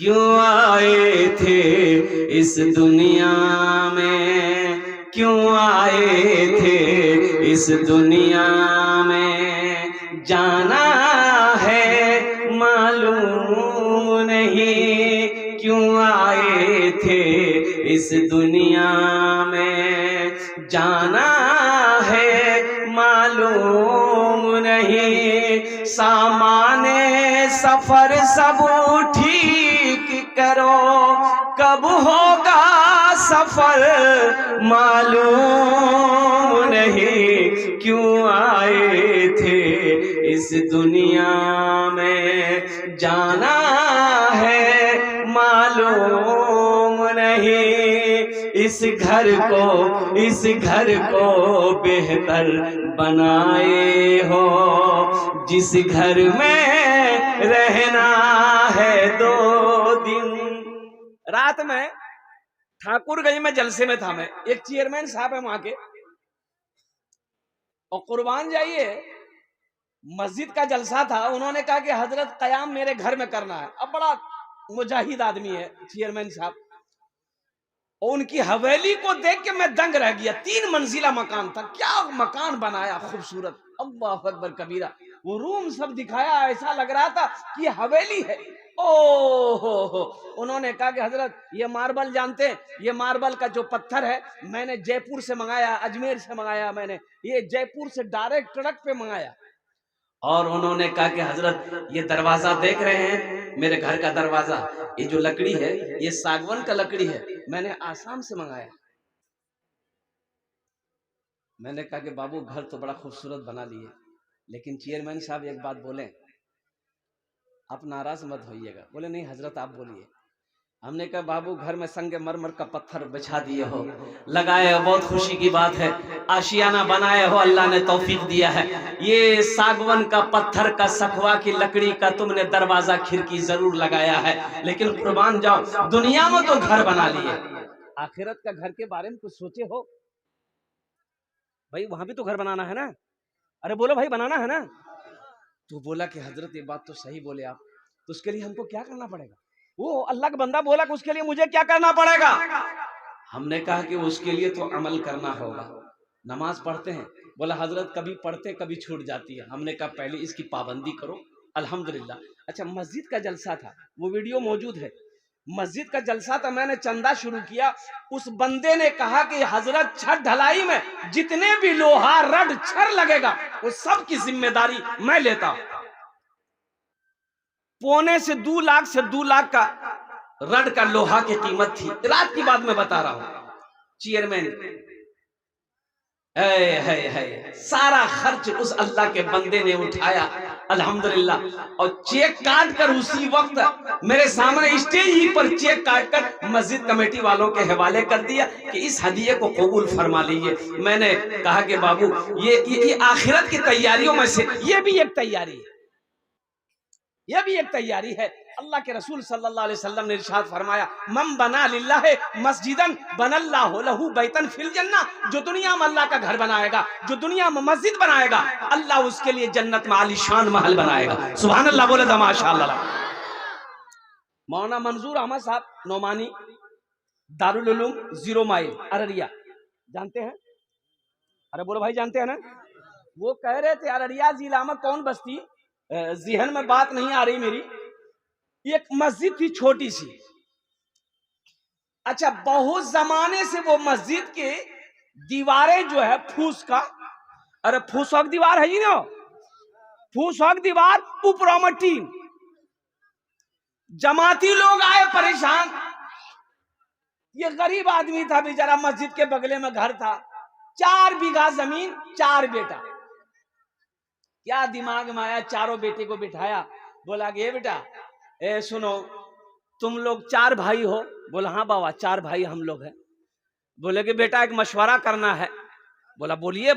क्यों आए थे इस दुनिया में, क्यों आए थे इस दुनिया में, जाना है मालूम नहीं, क्यों आए थे इस दुनिया में, जाना है मालूम नहीं। सामाने सफर सब ठीक करो, कब होगा सफर मालूम नहीं, क्यों आए थे इस दुनिया में, जाना है मालूम नहीं। इस घर को बेहतर बनाए हो, जिस घर में रहना है 2 दिन। रात में ठाकुरगंज में जलसे में था मैं, एक चेयरमैन साहब है वहां के, और कुर्बान जाइए मस्जिद का जलसा था। उन्होंने कहा कि हजरत कयाम मेरे घर में करना है। अब बड़ा मुजाहिद आदमी है चेयरमैन साहब, और उनकी हवेली को देख के मैं दंग रह गया। 3 मंजिला मकान था, क्या मकान बनाया खूबसूरत, अल्लाहु अकबर कबीरा। वो रूम सब दिखाया, ऐसा लग रहा था कि हवेली है। हो, उन्होंने कहा कि हजरत ये मार्बल जानते हैं, ये मार्बल का जो पत्थर है मैंने जयपुर से मंगाया, अजमेर से मंगाया, मैंने ये जयपुर से डायरेक्ट ट्रक पे मंगाया। और उन्होंने कहा कि हजरत ये दरवाजा देख रहे हैं, मेरे घर का दरवाजा, ये जो लकड़ी है ये सागवान का लकड़ी है, मैंने आसाम से मंगाया। मैंने कहा कि बाबू घर तो बड़ा खूबसूरत बना लिए, लेकिन चेयरमैन साहब एक बात बोले, आप नाराज मत होइएगा। बोले नहीं हजरत आप बोलिए। हमने कहा बाबू घर में संगे मरमर का पत्थर बिछा दिए हो, लगाए हो, बहुत खुशी की बात है, आशियाना बनाए हो, अल्लाह ने तौफीक दिया है। ये सागवन का पत्थर का सखवा की लकड़ी का तुमने दरवाजा खिड़की जरूर लगाया है, लेकिन कुर्बान जाओ दुनिया में तो घर बना लिए, आखिरत का घर के बारे में कुछ सोचे हो? भाई वहां भी तो घर बनाना है ना। अरे बोलो भाई बनाना है ना। तो बोला कि हजरत ये बात तो सही बोले आप, तो उसके लिए हमको क्या करना पड़ेगा? वो अल्लाह का बंदा बोला कि उसके लिए मुझे क्या करना पड़ेगा? हमने कहा कि उसके लिए तो अमल करना होगा। नमाज पढ़ते हैं, बोला हजरत कभी पढ़ते कभी छूट जाती है। हमने कहा पहले इसकी पाबंदी करो, अल्हम्दुलिल्लाह। अच्छा मस्जिद का जलसा था, वो वीडियो मौजूद है। मस्जिद का जलसा था, मैंने चंदा शुरू किया। उस बंदे ने कहा कि हजरत छत ढलाई में जितने भी लोहा रड छर लगेगा वो सब की जिम्मेदारी मैं लेता हूं। 1.25 से 2 लाख का रड का लोहा की कीमत थी। रात की बात मैं बता रहा हूं। चेयरमैन है सारा खर्च उस अल्लाह के बंदे ने उठाया, अल्हम्दुलिल्लाह। और चेक काट कर उसी वक्त मेरे सामने स्टेज ही पर चेक काट कर मस्जिद कमेटी वालों के हवाले कर दिया कि इस हदिये को कबूल फरमा लीजिए। मैंने कहा कि बाबू ये आखिरत की तैयारियों में से ये भी एक तैयारी है, यह भी एक तैयारी है। अल्लाह के रसूल सल्लल्लाहु अलैहि वसल्लम ने इरशाद फरमाया, मम बना लिल्लाहि मस्जिदन बनल्लाहु लहू बैतन फिल जन्नह। जो दुनिया में अल्लाह का घर बनाएगा, जो दुनिया में मस्जिद बनाएगा, अल्लाह उसके लिए जन्नत में आलीशान महल बनाएगा। सुभान अल्लाह बोले तो माशाअल्लाह। मौलाना मंजूर अहमद साहब नोमानी, दारुल उलूम 0 माइल अररिया, जानते हैं? अरे बोलो भाई जानते हैं ना। वो कह रहे थे अररिया जिला में कौन बस्ती, ज़हन में बात नहीं आ रही मेरी, एक मस्जिद थी छोटी सी। अच्छा बहुत जमाने से वो मस्जिद के दीवारें जो है फूस का, अरे फूसक दीवार है जी ना, फूसक दीवार ऊपर में टीन। जमाती लोग आए परेशान, ये गरीब आदमी था बेचारा, मस्जिद के बगले में घर था, 4 बीघा जमीन, 4 बेटा। क्या दिमाग में आया, चारों बेटे को बिठाया, बोला कि ये बेटा सुनो तुम लोग 4 भाई हो। बोला हाँ बाबा 4 भाई हम लोग हैं। बोले कि बेटा एक मशवरा करना है। बोला बोलिए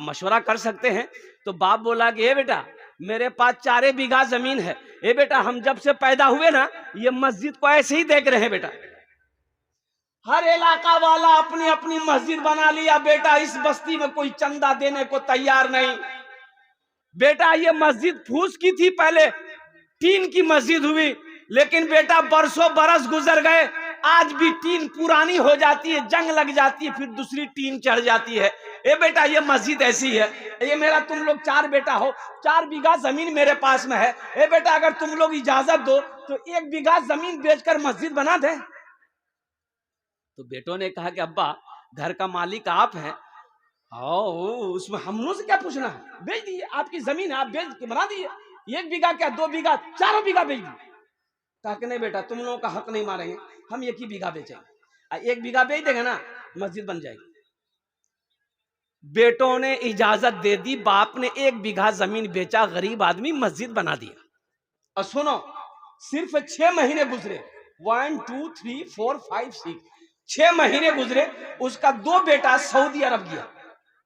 मशवरा कर सकते हैं। तो बाप बोला कि ये बेटा मेरे पास 4 बीघा जमीन है, ये बेटा हम जब से पैदा हुए ना ये मस्जिद को ऐसे ही देख रहे हैं बेटा, हर इलाका वाला अपनी अपनी मस्जिद बना लिया, बेटा इस बस्ती में कोई चंदा देने को तैयार नहीं। बेटा ये मस्जिद फूस की थी, पहले टीन की मस्जिद हुई, लेकिन बेटा बरसों बरस गुजर गए, आज भी टीन पुरानी हो जाती है, जंग लग जाती है, फिर दूसरी टीन चढ़ जाती है। ए बेटा ये मस्जिद ऐसी है, ये मेरा तुम लोग 4 बेटा हो, 4 बीघा जमीन मेरे पास में है। ए बेटा अगर तुम लोग इजाजत दो तो 1 बीघा जमीन बेचकर मस्जिद बना दे। तो बेटों ने कहा कि अब्बा घर का मालिक आप हैं, उसमें हम लोग से क्या पूछना है, बेच दिए, आपकी जमीन है, आप बेच के बना दिए। 1 बीघा क्या 2 बीघा 4 बीघा बेच दिए। कहा कि नहीं बेटा तुम लोगों का हक नहीं मारेंगे, हम 1 ही बीघा बेचेंगे, 1 बीघा बेच देंगे ना मस्जिद बन जाएगी। बेटों ने इजाजत दे दी, बाप ने 1 बीघा जमीन बेचा, गरीब आदमी मस्जिद बना दिया। और सुनो सिर्फ 6 महीने गुजरे, 1 2 3 4 5 6 6 महीने गुजरे, उसका 2 बेटा सऊदी अरब गया,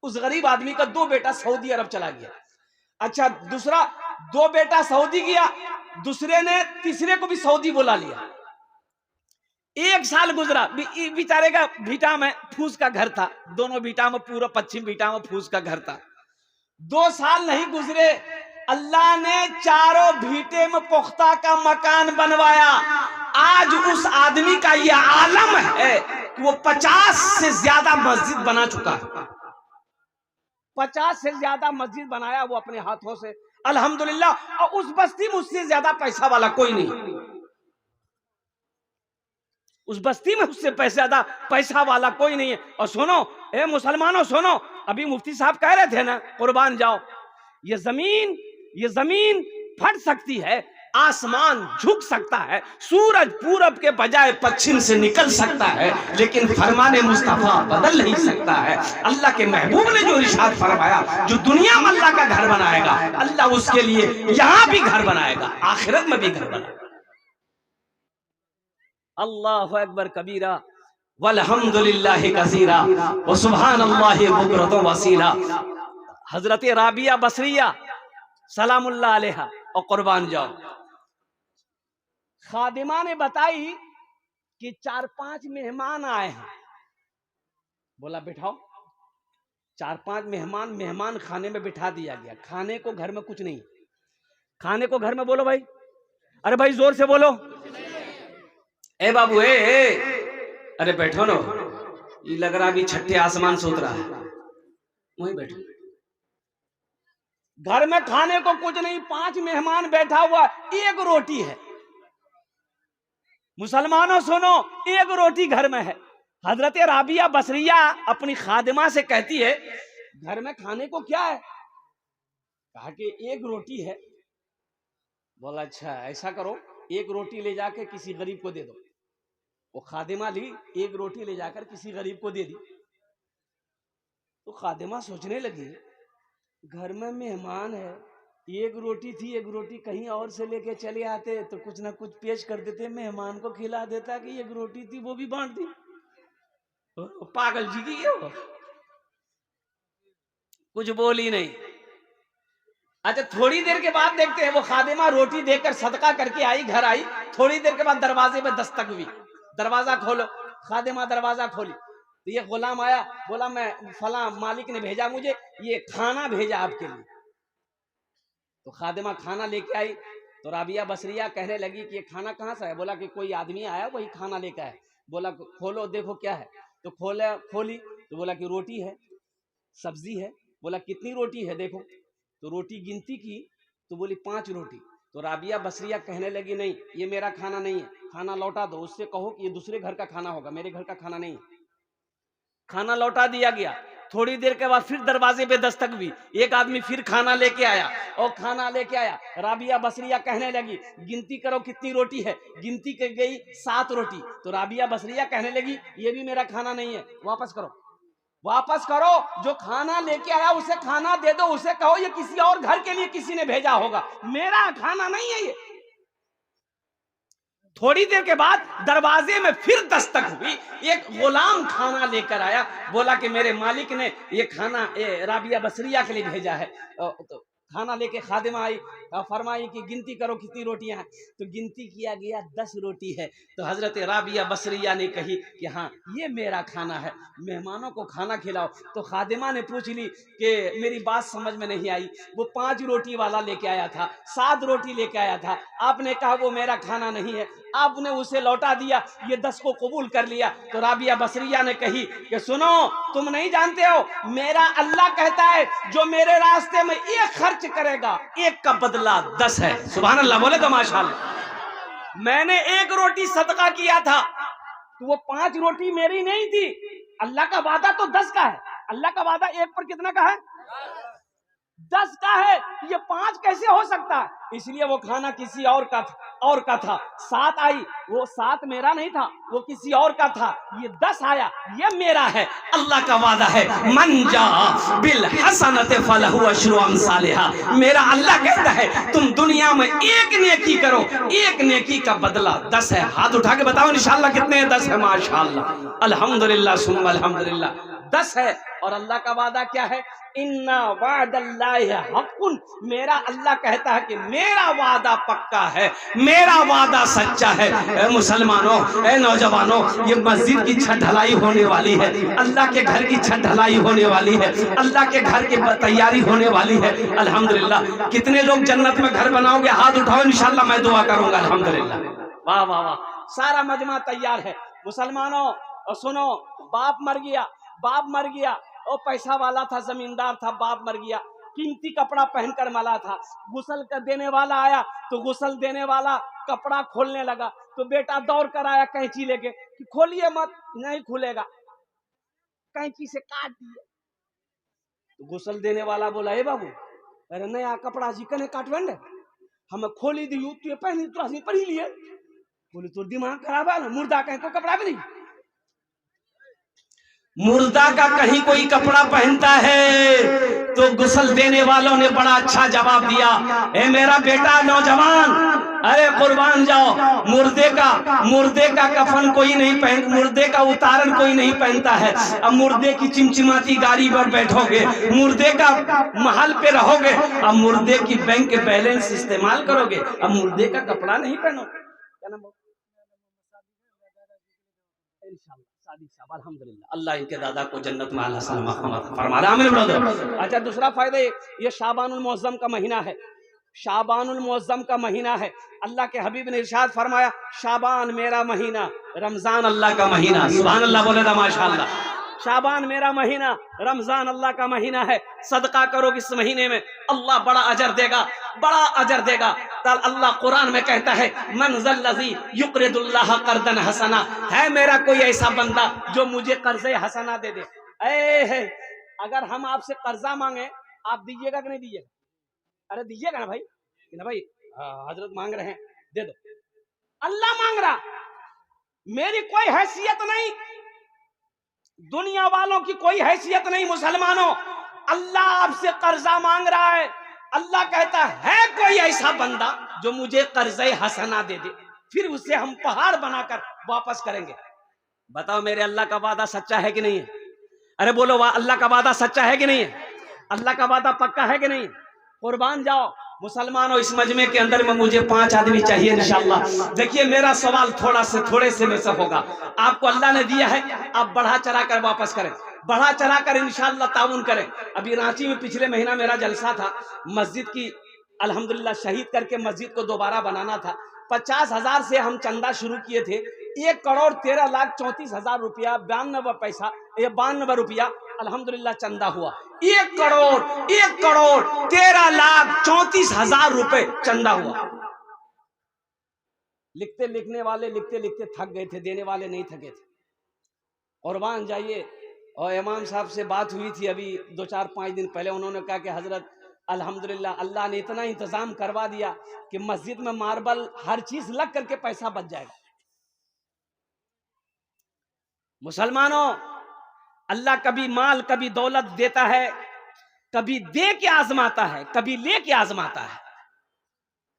उस गरीब आदमी का 2 बेटा सऊदी अरब चला गया। अच्छा दूसरा 2 बेटा सऊदी गया, दूसरे ने तीसरे को भी सऊदी बुला लिया। 1 साल गुजरा, बेचारे का भीटा में फूस का घर था, दोनों भीटा में, पूरा पश्चिम भीटा में फूस का घर था। 2 साल नहीं गुजरे, अल्लाह ने चारों भीटे में पुख्ता का मकान बनवाया। आज उस आदमी का यह आलम है कि वो 50 से ज्यादा मस्जिद बना चुका है, 50 से ज्यादा मस्जिद बनाया वो अपने हाथों से, अल्हम्दुलिल्लाह। और उस बस्ती में उससे ज्यादा पैसा वाला कोई नहीं, उस बस्ती में उससे ज्यादा पैसा वाला कोई नहीं है। और सुनो ए मुसलमानों सुनो, अभी मुफ्ती साहब कह रहे थे ना कुर्बान जाओ, ये जमीन फट सकती है, आसमान झुक सकता है, सूरज पूरब के बजाय पश्चिम से निकल सकता है, लेकिन फरमाने मुस्तफा बदल नहीं सकता है। अल्लाह के महबूब ने जो इरशाद फरमाया, जो दुनिया में अल्लाह का घर बनाएगा, अल्लाह उसके लिए यहां भी घर बनाएगा, आखिरत में भी घर बनाएगा। अल्लाहु अकबर कबीरा वल्हम्दुलिल्लाहि कसीरा व सुब्हानल्लाहि बुकरतु वसीला। हजरत राबिया बसरिया सलामुल्लाह अलैहा और कुर्बान जाओ, खादिमा ने बताई कि 4-5 मेहमान आए हैं, बोला बिठाओ, 4-5 मेहमान खाने में बिठा दिया गया। खाने को घर में कुछ नहीं, खाने को घर में बोलो भाई, अरे भाई जोर से बोलो, ए बाबू अरे बैठो ना, ये लग रहा अभी छठे आसमान से उतरा है, वहीं बैठो। घर में खाने को कुछ नहीं, 5 मेहमान बैठा हुआ, 1 रोटी है। मुसलमानों सुनो, 1 रोटी घर में है। हजरत राबिया बसरिया अपनी खादिमा से कहती है घर में खाने को क्या है, कहा कि 1 रोटी है। बोला अच्छा ऐसा करो, 1 रोटी ले जाकर किसी गरीब को दे दो। वो खादिमा ली, 1 रोटी ले जाकर किसी गरीब को दे दी। तो खादिमा सोचने लगी घर में मेहमान है, 1 रोटी थी, 1 रोटी कहीं और से लेके चले आते तो कुछ ना कुछ पेश कर देते, मेहमान को खिला देता कि 1 रोटी थी वो भी बांट दी। पागल जी की हो, कुछ बोली नहीं। अच्छा थोड़ी देर के बाद देखते हैं वो खादिमा रोटी देकर सदका करके आई, घर आई। थोड़ी देर के बाद दरवाजे में दस्तक हुई, दरवाजा खोलो। खादिमा दरवाजा खोली तो ये गुलाम आया, बोला मैं फला मालिक ने भेजा मुझे, ये खाना भेजा आपके लिए। तो खादिमा खाना लेके आई तो राबिया बसरिया कहने लगी कि ये खाना कहाँ से है। बोला कि कोई आदमी आया वही खाना लेकर आया। बोला खोलो देखो क्या है। तो खोली तो बोला कि रोटी है, सब्जी है। बोला कितनी रोटी है देखो, तो रोटी गिनती की तो बोली 5 रोटी। तो राबिया बसरिया कहने लगी नहीं ये मेरा खाना नहीं है, खाना लौटा दो, उससे कहो कि ये दूसरे घर का खाना होगा, मेरे घर का खाना नहीं है। खाना लौटा दिया गया। थोड़ी देर के बाद फिर दरवाजे पे दस्तक हुई, एक आदमी फिर खाना लेके आया और खाना लेके आया। राबिया बसरिया कहने लगी गिनती करो कितनी रोटी है। गिनती कर गई 7 रोटी। तो राबिया बसरिया कहने लगी ये भी मेरा खाना नहीं है, वापस करो, वापस करो। जो खाना लेके आया उसे खाना दे दो, उसे कहो ये किसी और घर के लिए किसी ने भेजा होगा, मेरा खाना नहीं है ये। थोड़ी देर के बाद दरवाजे में फिर दस्तक हुई, एक गुलाम खाना लेकर आया। बोला कि मेरे मालिक ने ये खाना राबिया बसरिया के लिए भेजा है। तो खाना लेके खादिमा आई, फरमाई कि गिनती करो कितनी रोटियां हैं। तो गिनती किया गया 10 रोटी है। तो हजरत राबिया बसरिया ने कही कि हाँ ये मेरा खाना है, मेहमानों को खाना खिलाओ। तो खादिमा ने पूछ ली कि मेरी बात समझ में नहीं आई, वो 5 रोटी वाला लेके आया था, 7 रोटी लेके आया था, आपने कहा वो मेरा खाना नहीं है, आपने उसे लौटा दिया, ये 10 को कबूल कर लिया। तो राबिया बसरिया ने कही कि सुनो, तुम नहीं जानते हो, मेरा अल्लाह कहता है जो मेरे रास्ते में एक खर्च करेगा, एक का बदला 10 है। सुभान अल्लाह बोले तो माशाअल्लाह। मैंने 1 रोटी सदका किया था, तो वो 5 रोटी मेरी नहीं थी। अल्लाह का वादा तो 10 का है, अल्लाह का वादा 1 पर कितना का है? 10 का है, ये 5 कैसे हो सकता है? इसलिए वो खाना किसी और का था। 7 आई, वो 7 मेरा नहीं था, वो किसी और का था। ये 10 आया, ये मेरा है। अल्लाह का वादा है, मन जा बिल हसनते फलहु अशरु अमसालिहा। मेरा अल्लाह कहता है तुम दुनिया में एक नेकी करो, एक नेकी का बदला 10 है। हाथ उठा के बताओ इंशाअल्लाह कितने हैं? 10 है। माशाअल्लाह, अल्हम्दुलिल्लाह सुम्मा अल्हम्दुलिल्लाह, 10 है। और अल्लाह का वादा क्या है? इन्ना वादल्लाहि हक़्क़ुन। मेरा अल्लाह कहता है कि मेरा वादा पक्का है, मेरा वादा सच्चा है। ए मुसलमानों, ए नौजवानों, ये मस्जिद की छत ढलाई होने वाली है, अल्लाह के घर की छत ढलाई होने वाली है, अल्लाह के घर की तैयारी होने वाली है। अल्हम्दुलिल्लाह। कितने लोग जन्नत में घर बनाओगे? हाथ उठाओ, इंशाअल्लाह मैं दुआ करूंगा। अल्हम्दुलिल्लाह, वाह वाह वाह। सारा मजमा तैयार है। मुसलमानों सुनो, बाप मर गया, वो पैसा वाला था, जमींदार था, बाप मर गया, कीमती कपड़ा पहनकर मला था। गुसल कर देने वाला आया, तो गुसल देने वाला कपड़ा खोलने लगा, तो बेटा दौड़ कर आया कैंची लेके कि खोलिए मत, नहीं खुलेगा, कैंची से काट दिए। तो गुसल देने वाला बोला, ए बाबू, अरे नया कपड़ा जी कने काटवेंगे, हमें खोली दी तू पहनी, तो पहन लिए। बोले तो दिमाग खराब है ना, मुर्दा कहीं को कपड़ा भी नहीं, मुर्दा का कहीं कोई कपड़ा पहनता है। तो गुसल देने वालों ने बड़ा अच्छा जवाब दिया, ए मेरा बेटा नौजवान, अरे कुर्बान जाओ, मुर्दे का कफन कोई नहीं पहन, मुर्दे का उतारण कोई नहीं पहनता है। अब मुर्दे की चिमचिमाती गाड़ी पर बैठोगे, मुर्दे का महल पे रहोगे, अब मुर्दे की बैंक बैलेंस इस्तेमाल करोगे, अब मुर्दे का कपड़ा नहीं पहनो। अल्हम्दुलिल्लाह, अल्लाह इनके दादा को जन्नत में आला सलाम फरमा रहा। अच्छा, दूसरा फायदा ये शाबानुल मुअज्जम का महीना है, शाबानुल मुअज्जम का महीना है। अल्लाह के हबीब ने इरशाद फरमाया, शाबान मेरा महीना, रमजान अल्लाह का महीना। सुभान अल्लाह बोले ना माशाअल्लाह। शाबान मेरा महीना, रमजान अल्लाह का महीना है। सदका करो इस महीने में, अल्लाह बड़ा अजर देगा, बड़ा अजर देगा। तब अल्लाह कुरान में कहता है, मन ज़ल्लज़ी युक़रिदुल्लाह क़र्दन हसना, है मेरा कोई ऐसा बंदा जो मुझे कर्ज़े हसना दे दे। है, अगर हम आपसे कर्जा मांगे, आप दीजिएगा कि नहीं दीजिएगा? अरे दीजिएगा ना भाई, कि ना भाई, हजरत मांग रहे हैं, दे दो। अल्लाह मांग रहा, मेरी कोई हैसियत नहीं, दुनिया वालों की कोई हैसियत नहीं। मुसलमानों, अल्लाह आपसे कर्जा मांग रहा है। अल्लाह कहता है कोई ऐसा बंदा जो मुझे कर्जे हसना दे दे, फिर उसे हम पहाड़ बनाकर वापस करेंगे। बताओ मेरे अल्लाह का वादा सच्चा है कि नहीं है? अरे बोलो, वाह, अल्लाह का वादा सच्चा है कि नहीं है? अल्लाह का वादा पक्का है कि नहीं? कुर्बान जाओ। मुसलमानों, इस मजमे के अंदर में मुझे 5 आदमी चाहिए इंशाअल्लाह। देखिए, मेरा सवाल थोड़े से में से होगा। आपको अल्लाह ने दिया है, आप बढ़ा चढ़ा कर वापस करें, बढ़ा चढ़ा कर इंशाअल्लाह ताउन करें। अभी रांची में पिछले महीना मेरा जलसा था, मस्जिद की अल्हम्दुलिल्लाह शहीद करके मस्जिद को दोबारा बनाना था। 50,000 से हम चंदा शुरू किए थे। 1,13,34,000 रुपया 92 पैसा, 92 रुपया अल्हम्दुलिल्लाह चंदा हुआ। 1,13,34,000 रुपए चंदा हुआ। लिखने वाले लिखते लिखते थक गए थे, देने वाले नहीं थके थे। कुर्बान जाइए। और इमाम साहब से बात हुई थी अभी 2-4-5 दिन पहले, उन्होंने कहा कि हजरत अल्हम्दुलिल्लाह अल्लाह ने इतना इंतजाम करवा दिया कि मस्जिद में मार्बल हर चीज लग करके पैसा बच जाएगा। मुसलमानों, अल्लाह कभी माल कभी दौलत देता है, कभी दे के आजमाता है, कभी ले के आजमाता है।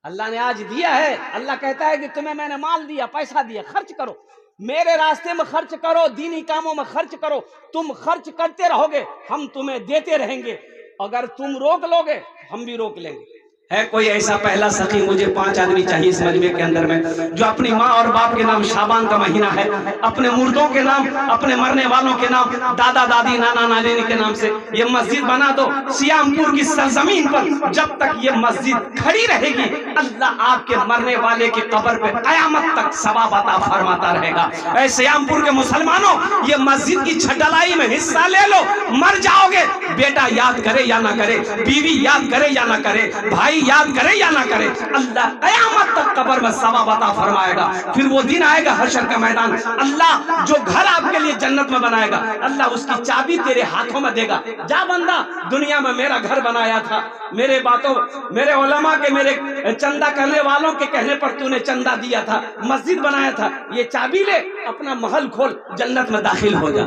अल्लाह ने आज दिया है, अल्लाह कहता है कि तुम्हें मैंने माल दिया, पैसा दिया, खर्च करो, मेरे रास्ते में खर्च करो, दीनी कामों में खर्च करो। तुम खर्च करते रहोगे, हम तुम्हें देते रहेंगे। अगर तुम रोक लोगे हम भी रोक लेंगे। है कोई ऐसा पहला सखी, मुझे 5 आदमी चाहिए इस मजमे के अंदर में, जो अपनी माँ और बाप के नाम, शाबान का महीना है, अपने मुर्दों के नाम, अपने मरने वालों के नाम, दादा दादी नाना नानी के नाम से ये मस्जिद बना दो सियामपुर की सरजमीन पर। जब तक ये मस्जिद खड़ी रहेगी अल्लाह आपके मरने वाले की कब्र पे कयामत तक सवाब अता फरमाता रहेगा। ऐ सियामपुर के मुसलमानों, ये मस्जिद की छटलाई में हिस्सा ले लो, मर जाओगे, बेटा याद करे या ना करे, बीवी याद करे या ना करे, भाई याद करे या ना करे, अल्लाह कयामत तक कब्र में सवाब अता फरमाएगा। फिर वो दिन आएगा हशर का मैदान, अल्लाह जो घर आपके लिए जन्नत में बनाएगा अल्लाह उसकी चाबी तेरे हाथों में देगा। जा बंदा, दुनिया में मेरा घर बनाया था, मेरे बातों, मेरे उलमा के, मेरे चंदा करने वालों के कहने पर तूने चंदा दिया था, मस्जिद बनाया था, ये चाबी ले, अपना महल खोल, जन्नत में दाखिल हो जा।